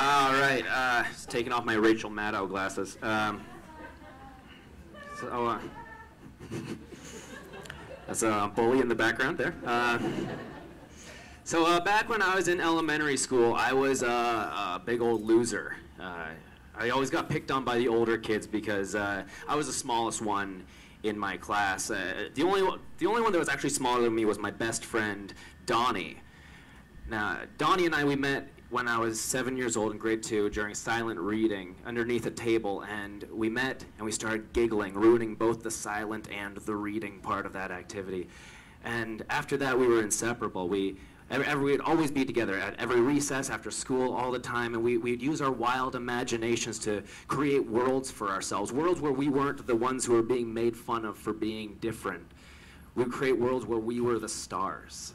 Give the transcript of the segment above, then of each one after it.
All right, just taking off my Rachel Maddow glasses. So, that's a bully in the background there. So back when I was in elementary school, I was a big old loser. I always got picked on by the older kids because I was the smallest one in my class. The only one that was actually smaller than me was my best friend, Donnie. Now, Donnie and I, we met when I was 7 years old in grade 2 during silent reading underneath a table, and we met and we started giggling, ruining both the silent and the reading part of that activity. And after that, we were inseparable. We'd always be together at every recess, after school, all the time, and we'd use our wild imaginations to create worlds for ourselves, worlds where we weren't the ones who were being made fun of for being different. We'd create worlds where we were the stars.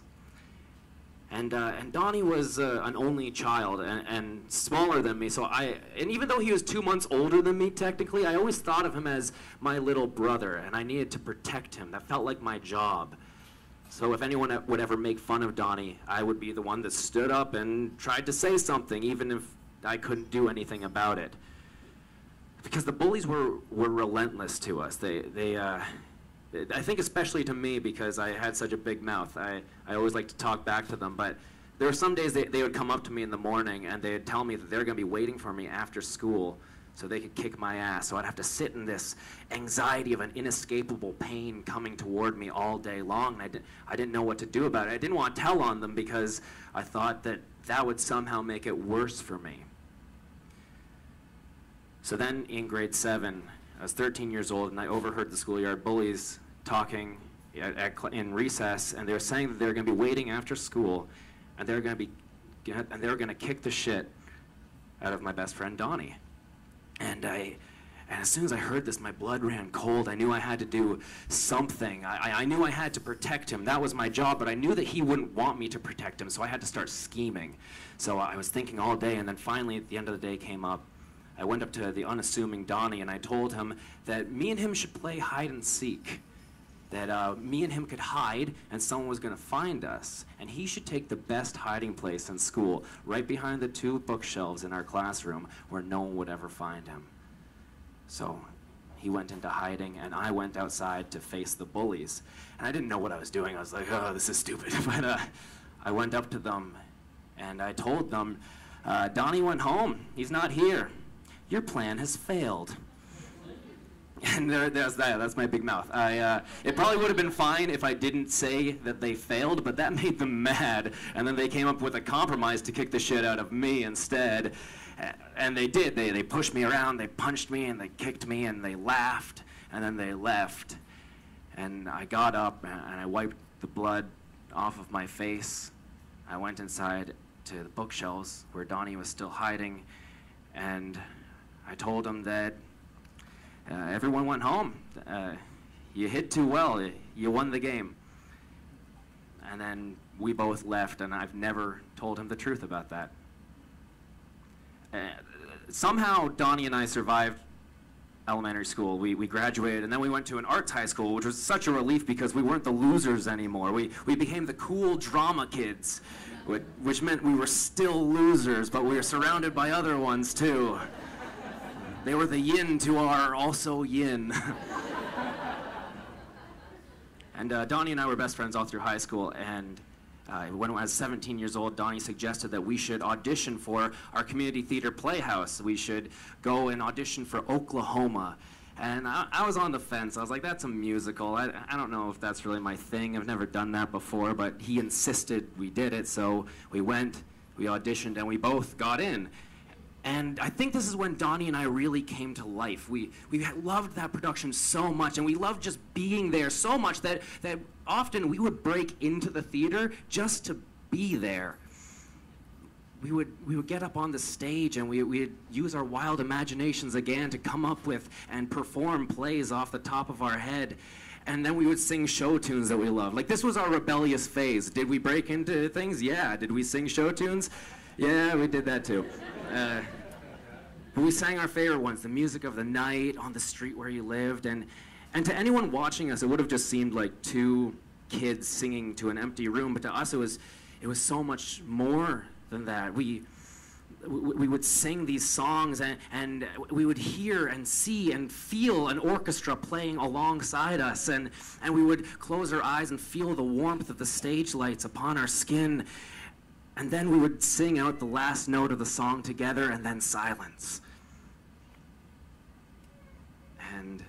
And Donnie was an only child and smaller than me, and even though he was 2 months older than me technically, I always thought of him as my little brother, and I needed to protect him. That felt like my job. So if anyone would ever make fun of Donnie, I would be the one that stood up and tried to say something, even if I couldn't do anything about it. Because the bullies were relentless to us. I think especially to me, because I had such a big mouth. I always like to talk back to them, but there were some days they would come up to me in the morning and they'd tell me that they're going to be waiting for me after school so they could kick my ass. So I'd have to sit in this anxiety of an inescapable pain coming toward me all day long. And I didn't know what to do about it. I didn't want to tell on them because I thought that would somehow make it worse for me. So then in grade 7, I was 13 years old, and I overheard the schoolyard bullies talking in recess, and they were saying that they were going to be waiting after school, and they were going to kick the shit out of my best friend Donnie. And as soon as I heard this, my blood ran cold. I knew I had to do something. I knew I had to protect him. That was my job, but I knew that he wouldn't want me to protect him, so I had to start scheming. So I was thinking all day, and then finally, at the end of the day came up. I went up to the unassuming Donnie and I told him that me and him should play hide and seek. That me and him could hide and someone was going to find us. And he should take the best hiding place in school, right behind the 2 bookshelves in our classroom where no one would ever find him. So he went into hiding and I went outside to face the bullies. And I didn't know what I was doing. I was like, oh, this is stupid. But I went up to them and I told them, Donnie went home. He's not here. Your plan has failed. And that's my big mouth. It probably would have been fine if I didn't say that they failed, but that made them mad. And then they came up with a compromise to kick the shit out of me instead. And they did. They pushed me around, they punched me, and they kicked me, and they laughed, and then they left. And I got up, and I wiped the blood off of my face. I went inside to the bookshelves where Donnie was still hiding, and I told him that everyone went home. You hid too well. You won the game. And then we both left, and I've never told him the truth about that. Somehow, Donnie and I survived elementary school. We graduated, and then we went to an arts high school, which was such a relief because we weren't the losers anymore. We became the cool drama kids, which meant we were still losers, but we were surrounded by other ones, too. They were the yin to our also yin. And Donnie and I were best friends all through high school, and when I was 17 years old, Donnie suggested that we should audition for our community theater playhouse. We should go and audition for Oklahoma. And I was on the fence. I was like, that's a musical. I don't know if that's really my thing. I've never done that before, but he insisted we did it, so we went, we auditioned, and we both got in. And I think this is when Donnie and I really came to life. We loved that production so much, and we loved just being there so much that often we would break into the theater just to be there. We would get up on the stage and we'd use our wild imaginations again to come up with and perform plays off the top of our head. And then we would sing show tunes that we loved. Like, this was our rebellious phase. Did we break into things? Yeah. Did we sing show tunes? Yeah, we did that too. But we sang our favorite ones, The Music of the Night, On the Street Where You Lived, and to anyone watching us, it would have just seemed like 2 kids singing to an empty room, but to us it was so much more than that. we would sing these songs, and we would hear and see and feel an orchestra playing alongside us, and we would close our eyes and feel the warmth of the stage lights upon our skin, and then we would sing out the last note of the song together, and then silence. And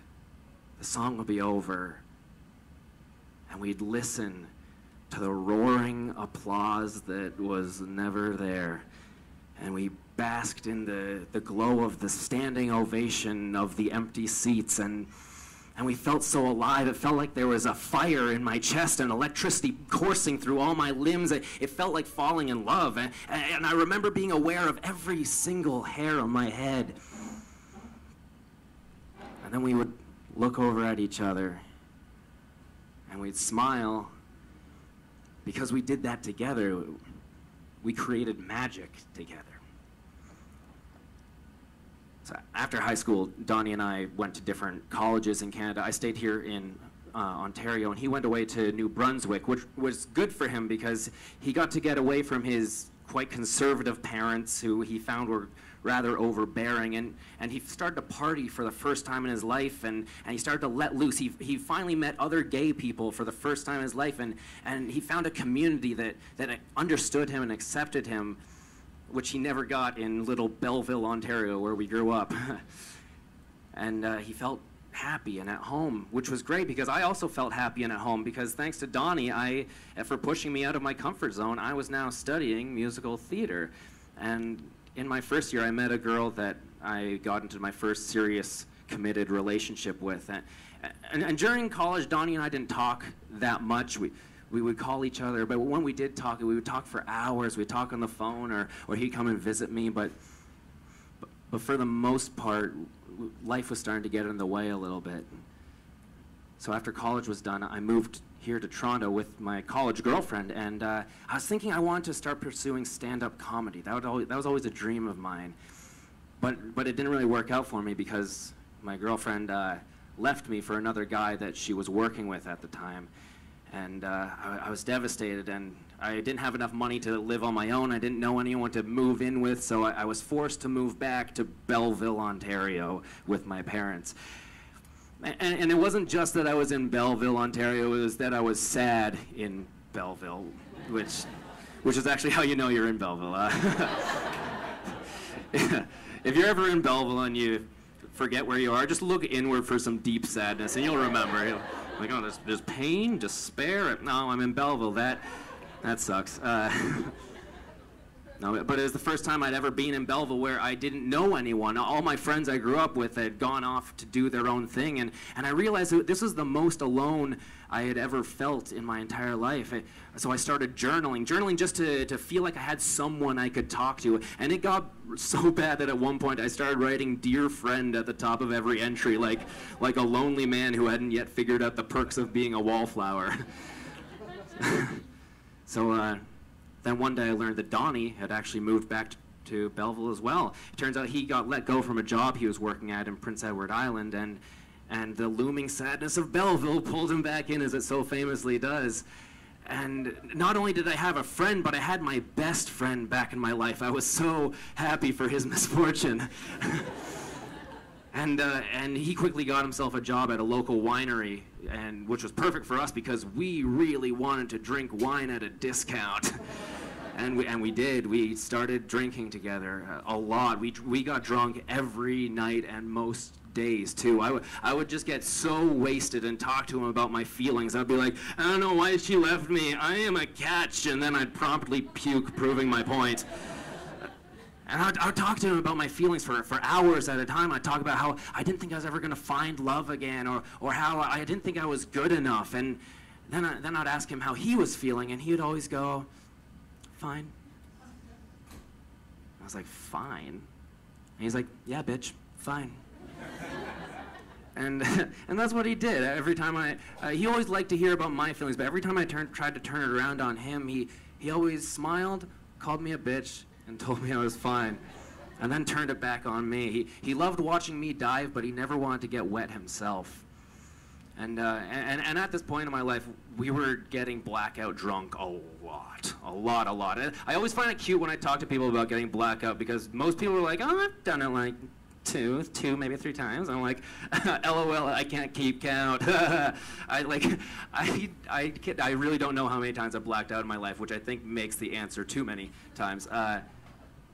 the song would be over, and we'd listen to the roaring applause that was never there. And we basked in the glow of the standing ovation of the empty seats, and we felt so alive. It felt like there was a fire in my chest and electricity coursing through all my limbs. It felt like falling in love, and I remember being aware of every single hair on my head. And then we would look over at each other, and we'd smile, because we did that together. We created magic together. So after high school, Donnie and I went to different colleges in Canada. I stayed here in Ontario, and he went away to New Brunswick, which was good for him because he got to get away from his quite conservative parents, who he found were rather overbearing, and he started to party for the first time in his life, and he started to let loose. He finally met other gay people for the first time in his life, and he found a community that understood him and accepted him, which he never got in little Belleville, Ontario, where we grew up. And he felt happy and at home, which was great, because I also felt happy and at home, because thanks to Donnie, for pushing me out of my comfort zone, I was now studying musical theater. And in my first year, I met a girl that I got into my first serious, committed relationship with. And during college, Donnie and I didn't talk that much. We would call each other, but when we did talk, we would talk for hours. We'd talk on the phone, or he'd come and visit me. But for the most part, life was starting to get in the way a little bit. So after college was done, I moved here to Toronto with my college girlfriend, and I was thinking I wanted to start pursuing stand-up comedy. That was always a dream of mine. But it didn't really work out for me, because my girlfriend left me for another guy that she was working with at the time. And I was devastated, and I didn't have enough money to live on my own. I didn't know anyone to move in with, so I was forced to move back to Belleville, Ontario with my parents. And it wasn't just that I was in Belleville, Ontario, it was that I was sad in Belleville, which is actually how you know you're in Belleville. If you're ever in Belleville and you forget where you are, just look inward for some deep sadness, and you'll remember. Like, oh, there's pain, despair. No, I'm in Belleville. That sucks. No, but it was the first time I'd ever been in Belleville where I didn't know anyone. All my friends I grew up with had gone off to do their own thing, and I realized that this was the most alone I had ever felt in my entire life. So I started journaling just to feel like I had someone I could talk to. And it got so bad that at one point I started writing "Dear Friend" at the top of every entry, like a lonely man who hadn't yet figured out the perks of being a wallflower. So then one day I learned that Donnie had actually moved back to Belleville as well. It turns out he got let go from a job he was working at in Prince Edward Island, and the looming sadness of Belleville pulled him back in, as it so famously does. And not only did I have a friend, but I had my best friend back in my life. I was so happy for his misfortune. And he quickly got himself a job at a local winery, which was perfect for us because we really wanted to drink wine at a discount. And we did. We started drinking together a lot. We got drunk every night and most days too. I would just get so wasted and talk to him about my feelings. I'd be like, I don't know why she left me. I am a catch. And then I'd promptly puke, proving my point. And I would talk to him about my feelings for hours at a time. I'd talk about how I didn't think I was ever going to find love again, or how I didn't think I was good enough. And then I'd ask him how he was feeling, and he would always go, fine. I was like, fine? And he's like, yeah, bitch, fine. And that's what he did. Every time he always liked to hear about my feelings, but every time I tried to turn it around on him, he always smiled, called me a bitch, and told me I was fine, and then turned it back on me. He loved watching me dive, but he never wanted to get wet himself. And at this point in my life, we were getting blackout drunk a lot. I always find it cute when I talk to people about getting blackout, because most people are like, oh, I've done it like two, maybe 3 times. I'm like, LOL, I can't keep count. I really don't know how many times I've blacked out in my life, which I think makes the answer too many times.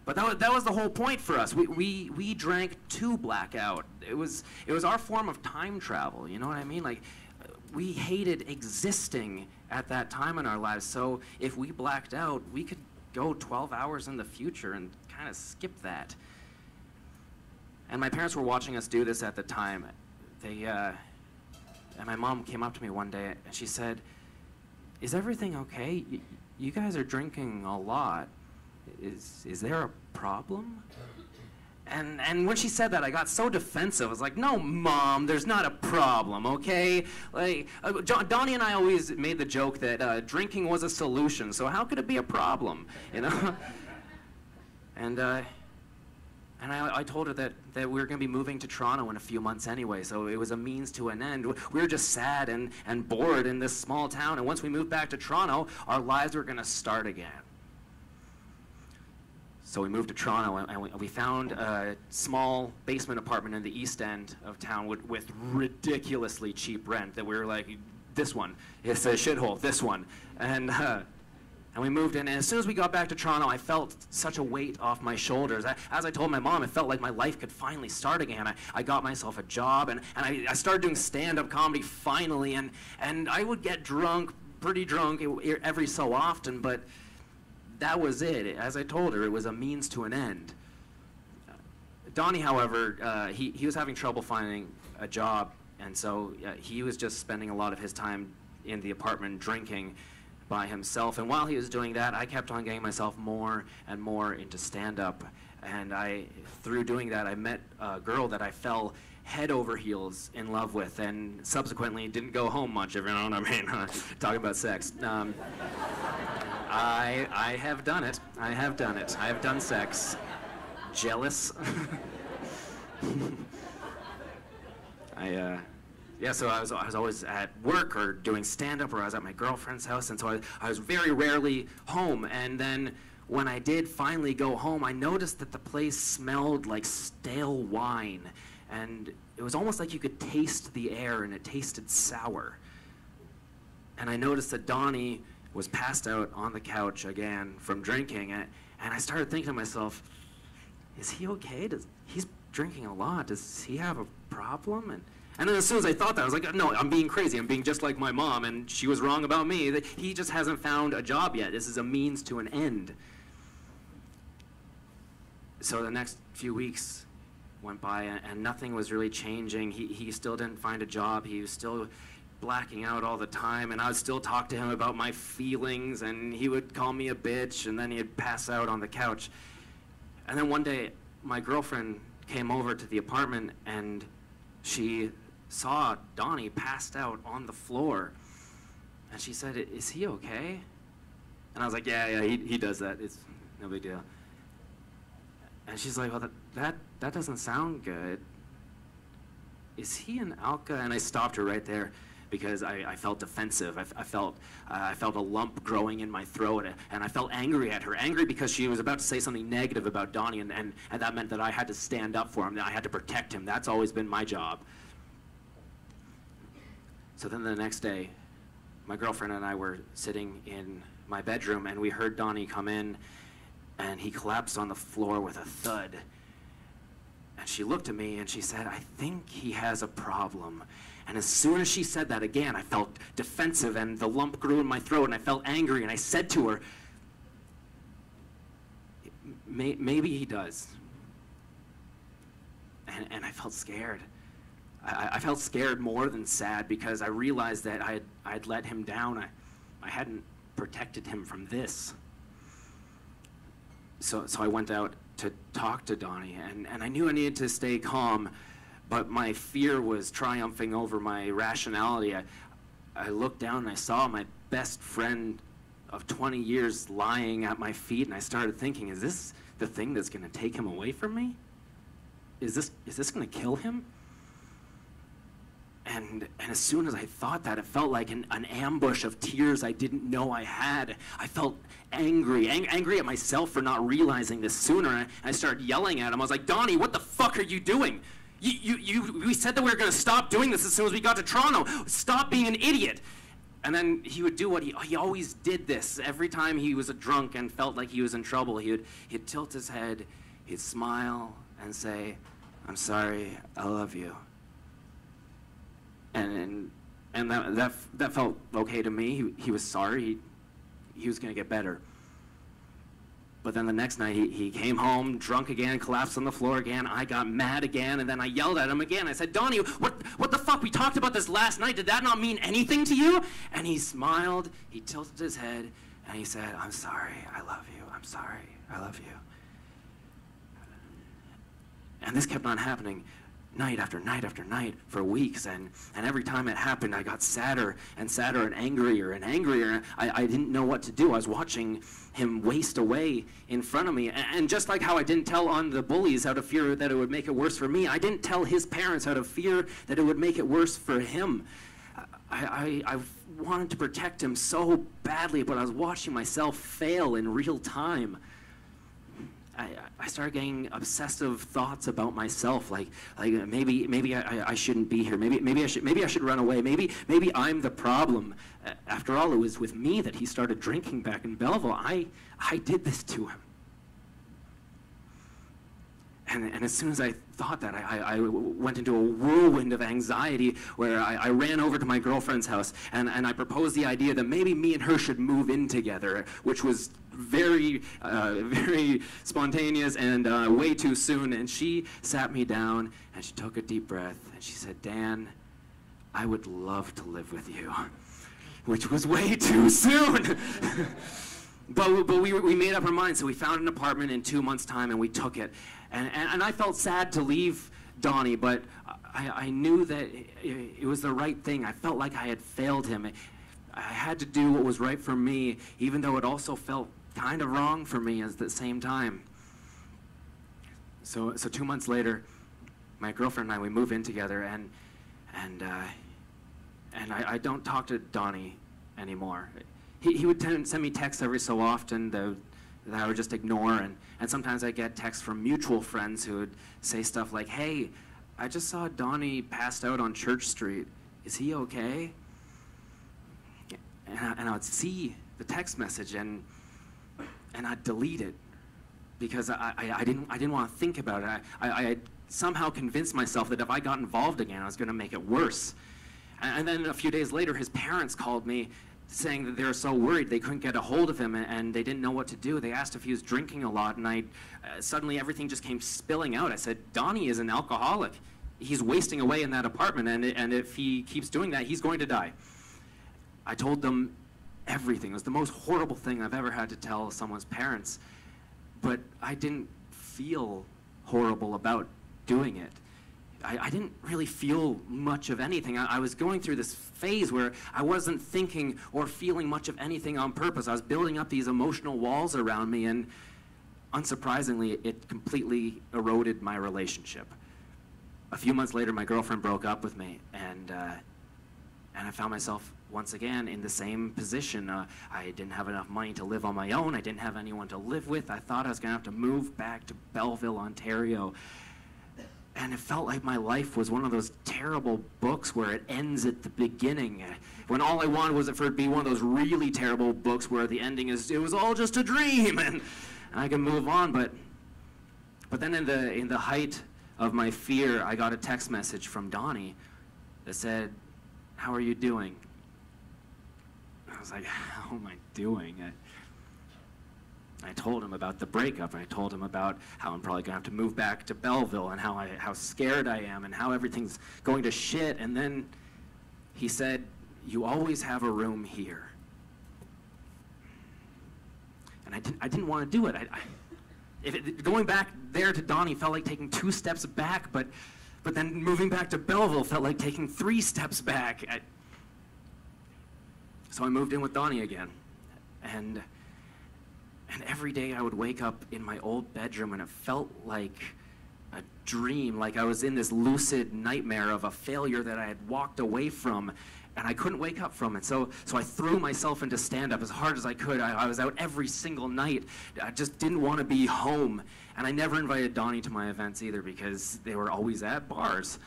But that was the whole point for us. We drank to blackout. It was our form of time travel. You know what I mean? Like, we hated existing at that time in our lives. So if we blacked out, we could go 12 hours in the future and kind of skip that. And my parents were watching us do this at the time. And my mom came up to me one day and she said, "Is everything okay? You guys are drinking a lot. Is there a problem?" And when she said that, I got so defensive. I was like, "No, Mom, there's not a problem, okay?" Like, Donnie and I always made the joke that drinking was a solution, so how could it be a problem, you know? And I told her that we were going to be moving to Toronto in a few months anyway, so it was a means to an end. We were just sad and bored in this small town, and once we moved back to Toronto, our lives were going to start again. So we moved to Toronto, and we found a small basement apartment in the east end of town with ridiculously cheap rent that we were like, this one, it's a shithole, this one. And we moved in, and as soon as we got back to Toronto, I felt such a weight off my shoulders. As I told my mom, it felt like my life could finally start again. I got myself a job, and I started doing stand-up comedy finally, and I would get drunk, pretty drunk every so often, but that was it. As I told her, it was a means to an end. Donnie, however, he was having trouble finding a job, and so he was just spending a lot of his time in the apartment drinking by himself. And while he was doing that, I kept on getting myself more and more into stand-up. And through doing that, I met a girl that I fell head over heels in love with, and subsequently didn't go home much, if you know what I mean. Talking about sex. I have done it. I have done sex. Jealous? Yeah, so I was always at work or doing stand-up, or I was at my girlfriend's house, and so I was very rarely home. And then when I did finally go home, I noticed that the place smelled like stale wine, and it was almost like you could taste the air, and it tasted sour. And I noticed that Donnie was passed out on the couch again from drinking, and I started thinking to myself, is he okay? He's drinking a lot. Does he have a problem? And then as soon as I thought that, I was like, no, I'm being crazy. I'm being just like my mom, and she was wrong about me. That he just hasn't found a job yet. This is a means to an end. So the next few weeks went by, and nothing was really changing. He still didn't find a job. He was still blacking out all the time, and I would still talk to him about my feelings, and he would call me a bitch, and then he'd pass out on the couch. And then one day, my girlfriend came over to the apartment, and she saw Donnie passed out on the floor, and she said, "Is he okay?" And I was like, yeah, he does that. It's no big deal. And she's like, well, that doesn't sound good. Is he an alka? And I stopped her right there, because I felt defensive. I felt a lump growing in my throat, and I felt angry at her. Angry because she was about to say something negative about Donnie, and that meant that I had to stand up for him, that I had to protect him. That's always been my job. So then the next day, my girlfriend and I were sitting in my bedroom, and we heard Donnie come in, and he collapsed on the floor with a thud. And she looked at me and she said, "I think he has a problem." And as soon as she said that again, I felt defensive, and the lump grew in my throat, and I felt angry, and I said to her, maybe he does. And I felt scared. I felt scared more than sad, because I realized that I'd let him down. I hadn't protected him from this. So I went out to talk to Donnie, and I knew I needed to stay calm, but my fear was triumphing over my rationality. I looked down and I saw my best friend of 20 years lying at my feet, and I started thinking, is this the thing that's going to take him away from me? Is this going to kill him? And as soon as I thought that, it felt like an ambush of tears I didn't know I had. I felt angry at myself for not realizing this sooner. And I started yelling at him. I was like, Donnie, what the fuck are you doing? We said that we were going to stop doing this as soon as we got to Toronto. Stop being an idiot. And then he would do what he always did this. Every time he was a drunk and felt like he was in trouble, he'd tilt his head, he'd smile and say, I'm sorry, I love you. And that felt okay to me. He was sorry. He was going to get better. But then the next night, he came home, drunk again, collapsed on the floor again. I got mad again, and then I yelled at him again. I said, Donnie, what the fuck? We talked about this last night. Did that not mean anything to you? And he smiled, he tilted his head, and he said, I'm sorry, I love you. I'm sorry, I love you. And this kept on happening night after night after night for weeks, and every time it happened, I got sadder and sadder and angrier and angrier. I didn't know what to do. I was watching him waste away in front of me, and just like how I didn't tell on the bullies out of fear that it would make it worse for me, I didn't tell his parents out of fear that it would make it worse for him. I wanted to protect him so badly, but I was watching myself fail in real time. I started getting obsessive thoughts about myself, like maybe I shouldn't be here. Maybe I should run away. Maybe I'm the problem. After all, it was with me that he started drinking back in Belleville. I did this to him. And as soon as I thought that, I went into a whirlwind of anxiety where I ran over to my girlfriend's house and I proposed the idea that maybe me and her should move in together, which was very spontaneous and way too soon. And she sat me down and she took a deep breath and she said, Dan, I would love to live with you, which was way too soon. But we made up our minds, so we found an apartment in 2 months' time and we took it. And I felt sad to leave Donnie, but I knew that it was the right thing. I felt like I had failed him. I had to do what was right for me, even though it also felt kind of wrong for me at the same time. So 2 months later, my girlfriend and I, we move in together, and I don't talk to Donnie anymore. He would send me texts every so often that I would just ignore, and sometimes I get texts from mutual friends who would say stuff like, hey, I just saw Donnie passed out on Church Street. Is he okay? And I would see the text message and I'd delete it because I didn't want to think about it. I somehow convinced myself that if I got involved again, I was going to make it worse. And then a few days later, his parents called me saying that they were so worried they couldn't get a hold of him and they didn't know what to do. They asked if he was drinking a lot, and suddenly everything just came spilling out. I said, Donnie is an alcoholic. He's wasting away in that apartment, and if he keeps doing that, he's going to die. I told them everything. It was the most horrible thing I've ever had to tell someone's parents, but I didn't feel horrible about doing it. I didn't really feel much of anything. I was going through this phase where I wasn't thinking or feeling much of anything on purpose. I was building up these emotional walls around me, and unsurprisingly, it completely eroded my relationship. A few months later, my girlfriend broke up with me, and I found myself once again in the same position. I didn't have enough money to live on my own. I didn't have anyone to live with. I thought I was going to have to move back to Belleville, Ontario. And it felt like my life was one of those terrible books where it ends at the beginning, when all I wanted was for it to be one of those really terrible books where the ending is, it was all just a dream, and I can move on. But then in the height of my fear, I got a text message from Donnie that said, how are you doing? I was like, how am I doing? I told him about the breakup, and I told him about how I'm probably going to have to move back to Belleville and how scared I am and how everything's going to shit. And then he said, you always have a room here. And I didn't want to do it. Going back there to Donnie felt like taking 2 steps back, but then moving back to Belleville felt like taking 3 steps back. So I moved in with Donnie again. And every day I would wake up in my old bedroom and it felt like a dream, like I was in this lucid nightmare of a failure that I had walked away from, and I couldn't wake up from it. So I threw myself into stand-up as hard as I could. I was out every single night. I just didn't want to be home. And I never invited Donnie to my events either because they were always at bars.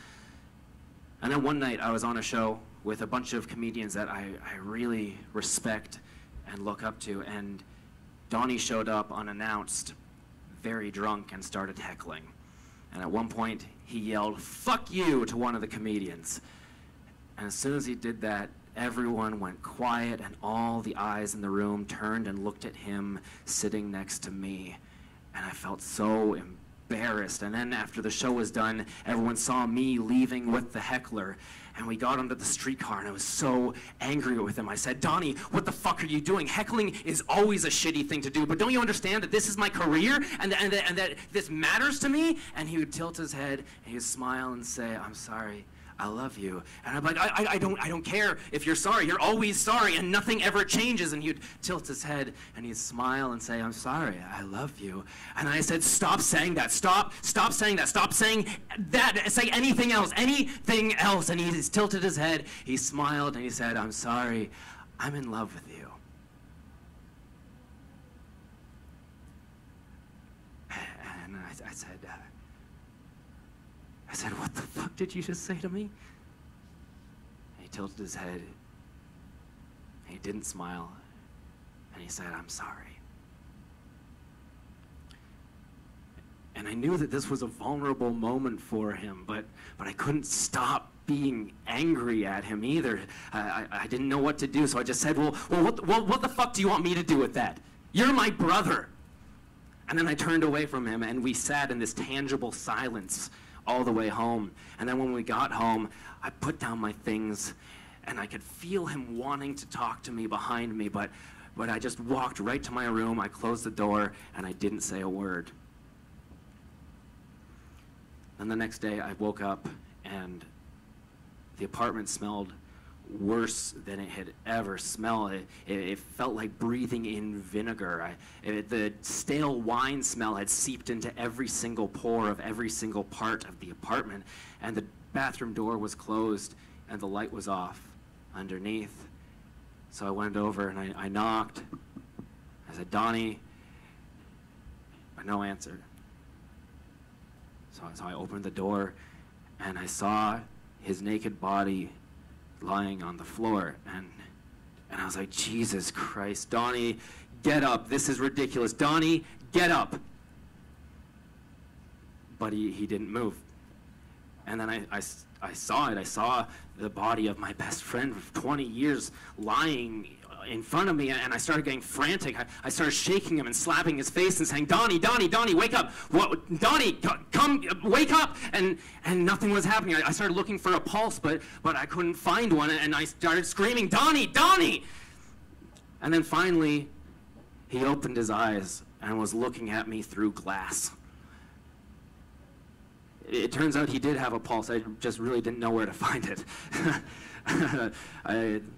And then one night I was on a show with a bunch of comedians that I really respect and look up to, and Donnie showed up unannounced, very drunk, and started heckling. And at one point he yelled, "Fuck you," to one of the comedians. And as soon as he did that, everyone went quiet, and all the eyes in the room turned and looked at him sitting next to me. And I felt so embarrassed. And then after the show was done, everyone saw me leaving with the heckler. And we got onto the streetcar, and I was so angry with him. I said, "Donnie, what the fuck are you doing? Heckling is always a shitty thing to do, but don't you understand that this is my career and that this matters to me?" And he would tilt his head, and he would smile and say, "I'm sorry. I love you." And I'm like, I don't care if you're sorry. You're always sorry, and nothing ever changes. And he'd tilt his head, and he'd smile and say, "I'm sorry. I love you." And I said, "Stop saying that. Stop saying that. Stop saying that. Say anything else. Anything else." And he just tilted his head. He smiled, and he said, "I'm sorry. I'm in love with you." And I said, "What the fuck did you just say to me?" And he tilted his head, and he didn't smile, and he said, "I'm sorry." And I knew that this was a vulnerable moment for him, but I couldn't stop being angry at him either. I didn't know what to do, so I just said, well, what the fuck do you want me to do with that? You're my brother. And then I turned away from him, and we sat in this tangible silence all the way home. And then when we got home, I put down my things, and I could feel him wanting to talk to me behind me, but I just walked right to my room, I closed the door, and I didn't say a word. Then the next day, I woke up, and the apartment smelled worse than it had ever smelled. It felt like breathing in vinegar. The stale wine smell had seeped into every single pore of every single part of the apartment, and the bathroom door was closed and the light was off underneath. So I went over and I knocked. I said, "Donnie," but no answer. So I opened the door and I saw his naked body lying on the floor, and I was like, "Jesus Christ, Donnie, get up. This is ridiculous. Donnie, get up." But he didn't move. And then I saw it. I saw the body of my best friend of 20 years lying in front of me, and I started getting frantic. I started shaking him and slapping his face and saying, "Donnie, Donnie, Donnie, wake up. What, Donnie, come, wake up." And nothing was happening. I started looking for a pulse, but I couldn't find one, and I started screaming, "Donnie, Donnie!" And then finally, he opened his eyes and was looking at me through glass. It turns out he did have a pulse. I just really didn't know where to find it.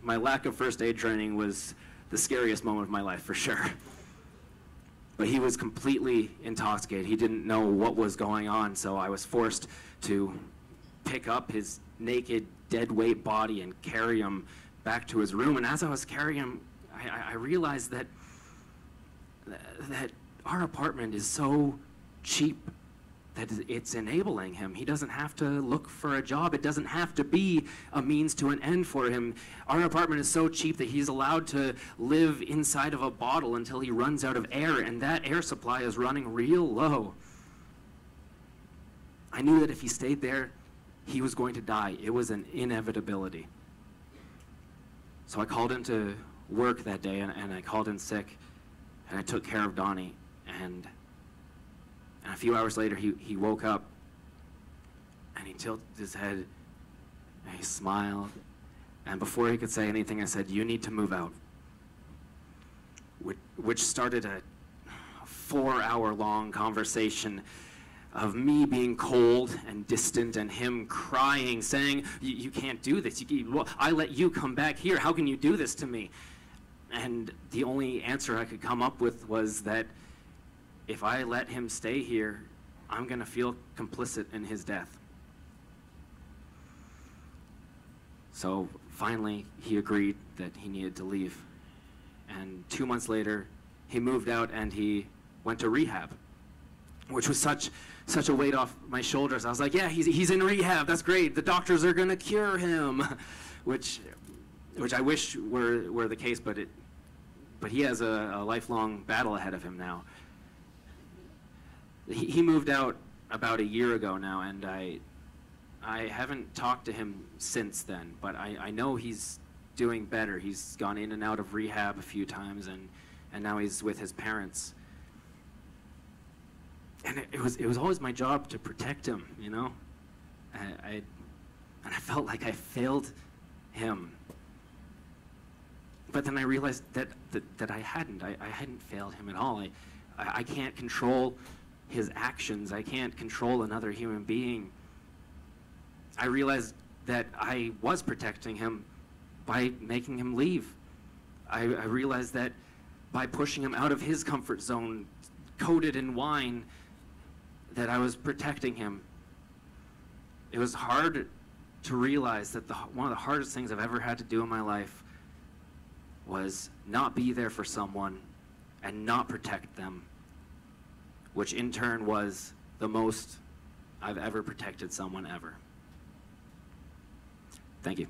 My lack of first aid training was the scariest moment of my life, for sure. But he was completely intoxicated. He didn't know what was going on, so I was forced to pick up his naked, dead weight body and carry him back to his room. And as I was carrying him, I realized that our apartment is so cheap that it's enabling him. He doesn't have to look for a job. It doesn't have to be a means to an end for him. Our apartment is so cheap that he's allowed to live inside of a bottle until he runs out of air, and that air supply is running real low. I knew that if he stayed there, he was going to die. It was an inevitability. So I called into work that day, and I called in sick, and I took care of Donnie, and a few hours later, he woke up, and he tilted his head, and he smiled, and before he could say anything, I said, "You need to move out," which started a 4-hour-long conversation of me being cold and distant and him crying, saying, you can't do this. Well, I let you come back here. How can you do this to me?" And the only answer I could come up with was that if I let him stay here, I'm going to feel complicit in his death. So finally, he agreed that he needed to leave. And 2 months later, he moved out and he went to rehab, which was such a weight off my shoulders. I was like, yeah, he's in rehab. That's great. The doctors are going to cure him, which I wish were the case, but he has a lifelong battle ahead of him now. He moved out about a year ago now, and I haven't talked to him since then, but I know he's doing better. He's gone in and out of rehab a few times, and now he's with his parents. And it was always my job to protect him, you know? And I felt like I failed him. But then I realized that I hadn't failed him at all. I can't control his actions. I can't control another human being. I realized that I was protecting him by making him leave. I realized that by pushing him out of his comfort zone, coated in wine, that I was protecting him. It was hard to realize that one of the hardest things I've ever had to do in my life was not be there for someone and not protect them, which in turn was the most I've ever protected someone ever. Thank you.